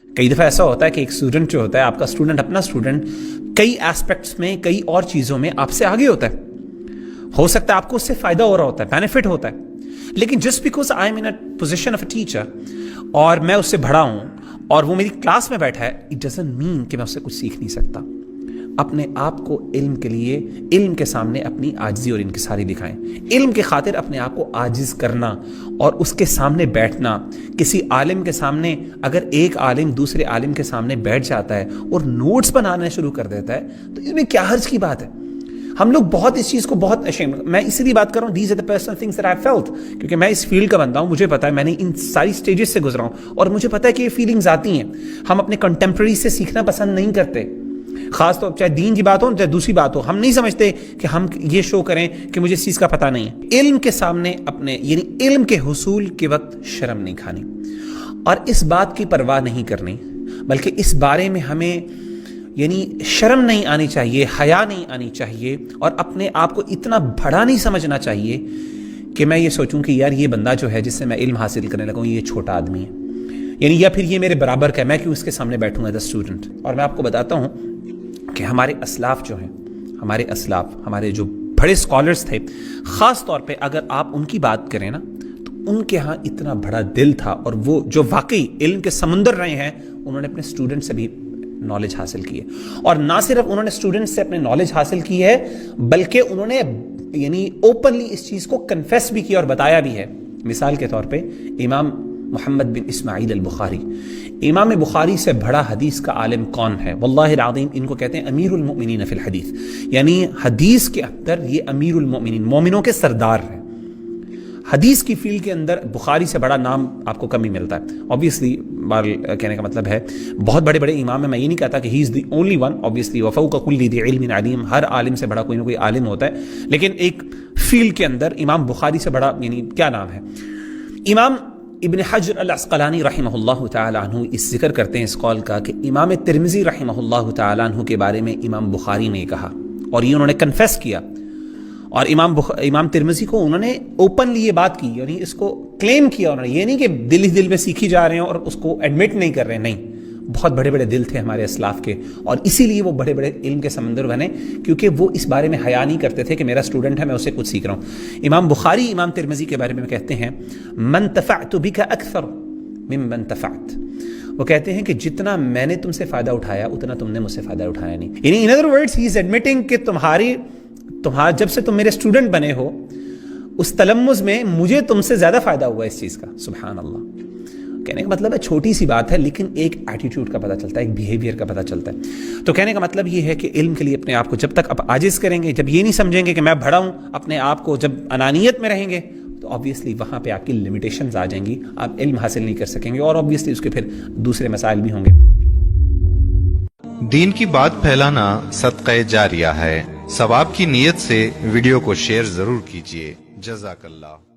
کئی دفعہ ایسا ہوتا ہے کہ ایک اسٹوڈنٹ جو ہوتا ہے، آپ کا اسٹوڈنٹ، اپنا اسٹوڈنٹ، کئی ایسپیکٹس میں، کئی اور چیزوں میں آپ سے آگے ہوتا ہے. ہو سکتا ہے آپ کو اس سے فائدہ ہو رہا ہوتا ہے، بینیفٹ ہوتا ہے، لیکن just because I am in a position of a teacher اور میں اس سے بڑا ہوں اور وہ میری کلاس میں بیٹھا ہے، اٹ ڈزنٹ مین کہ میں اس سے کچھ سیکھ نہیں سکتا. اپنے آپ کو علم کے لیے، علم کے سامنے اپنی عاجزی اور انکساری دکھائیں. علم کے خاطر اپنے آپ کو عاجز کرنا اور اس کے سامنے بیٹھنا. کسی عالم کے سامنے اگر ایک عالم دوسرے عالم کے سامنے بیٹھ جاتا ہے اور نوٹس بنانا شروع کر دیتا ہے تو اس میں کیا حرج کی بات ہے؟ ہم لوگ بہت اس چیز کو بہت میں اسی لیے بات کر رہا ہوں، these are the personal things that I felt, کیونکہ میں اس فیلڈ کا بندہ ہوں، مجھے پتا ہے، میں نے ان ساری سٹیجز سے گزرا ہوں اور مجھے پتا ہے کہ یہ فیلنگز آتی ہیں. ہم اپنے کنٹمپرری سے سیکھنا پسند نہیں کرتے، خاص طور چاہے دین کی بات ہو چاہے دوسری بات ہو. ہم نہیں سمجھتے کہ ہم یہ شو کریں کہ مجھے اس چیز کا پتہ نہیں ہے. علم کے سامنے اپنے، یعنی علم کے حصول کے وقت شرم نہیں کھانی اور اس بات کی پرواہ نہیں کرنی، بلکہ اس بارے میں ہمیں یعنی شرم نہیں آنی چاہیے، حیا نہیں آنی چاہیے اور اپنے آپ کو اتنا بڑا نہیں سمجھنا چاہیے کہ میں یہ سوچوں کہ یار یہ بندہ جو ہے جس سے میں علم حاصل کرنے لگا ہوں یہ چھوٹا آدمی ہے، یعنی یا پھر یہ میرے برابر کا ہے، میں کیوں اس کے سامنے بیٹھوں ایز اے اسٹوڈنٹ. اور میں آپ کو بتاتا ہوں کہ ہمارے اسلاف جو ہیں، ہمارے اسلاف، ہمارے جو بڑے اسکالرس تھے، خاص طور پہ اگر آپ ان کی بات کریں نا تو ان کے ہاں اتنا بڑا دل تھا اور وہ جو واقعی علم کے سمندر رہے ہیں انہوں نے اپنے اسٹوڈنٹ سے بھی نالج حاصل کی ہے. اور نہ صرف انہوں نے اسٹوڈنٹ سے اپنے نالج حاصل کی ہے بلکہ انہوں نے یعنی اوپنلی اس چیز کو کنفیس بھی کیا اور بتایا بھی ہے. مثال کے طور پہ امام محمد بن اسماعیل البخاری، امام بخاری سے بڑا حدیث کا عالم کون ہے؟ واللہ العظیم ان کو کہتے ہیں امیر المؤمنین فی الحدیث، یعنی حدیث کے اندر یہ امیر المؤمنین، مومنوں کے سردار ہیں. حدیث کی فیلڈ کے اندر بخاری سے بڑا نام آپ کو کم ہی ملتا ہے. آبویسلی کہنے کا مطلب ہے بہت بڑے بڑے امام ہیں، میں یہ نہیں کہتا کہ ہی از دی اونلی ون، آبویسلی وفوق کل ذی علم علیم، ہر عالم سے بڑا کوئی نہ کوئی عالم ہوتا ہے، لیکن ایک فیلڈ کے اندر امام بخاری سے بڑا یعنی کیا نام ہے؟ امام ابن حجر العسقلانی رحمہ اللہ تعالی عنہ اس ذکر کرتے ہیں اس قول کا کہ امام ترمذی رحمہ اللہ تعالی عنہ کے بارے میں امام بخاری نے کہا اور یہ انہوں نے کنفیس کیا. اور امام ترمذی کو انہوں نے اوپنلی یہ بات کی، یعنی اس کو کلیم کیا انہوں نے، یہ نہیں کہ دل ہی دل میں سیکھی جا رہے ہیں اور اس کو ایڈمٹ نہیں کر رہے ہیں، نہیں، بہت بڑے بڑے دل تھے ہمارے اسلاف کے اور اسی لیے وہ بڑے بڑے علم کے سمندر بنے، کیونکہ وہ اس بارے میں حیا نہیں کرتے تھے کہ میرا اسٹوڈنٹ ہے میں اسے کچھ سیکھ رہا ہوں. امام بخاری امام ترمذی کے بارے میں کہتے ہیں من تفعت بک اکثر ممن تفعت، وہ کہتے ہیں کہ جتنا میں نے تم سے فائدہ اٹھایا اتنا تم نے مجھ سے فائدہ اٹھایا نہیں. یعنی in other words he is admitting کہ جب سے تم میرے اسٹوڈنٹ بنے ہو اس تلمذ میں مجھے تم سے زیادہ فائدہ ہوا اس چیز کا. سبحان اللہ. کہنے کا مطلب ہے چھوٹی سی بات ہے لیکن ایک ایٹیٹیوڈ کا پتہ چلتا ہے، ایک بیہیویئر کا پتہ چلتا ہے. تو کہنے کا مطلب یہ ہے کہ علم کے لیے اپنے آپ کو جب تک آپ عاجز کریں گے، جب یہ نہیں سمجھیں گے کہ میں بڑا ہوں، اپنے آپ کو جب انانیت میں رہیں گے تو آبویسلی وہاں پہ آپ کی لمیٹیشنز آ جائیں گی، آپ علم حاصل نہیں کر سکیں گے اور آبویسلی اس کے پھر دوسرے مسائل بھی ہوں گے. دین کی بات پھیلانا صدقہ جاریہ ہے. ثواب کی نیت سے ویڈیو کو شیئر ضرور کیجیے. جزاک اللہ.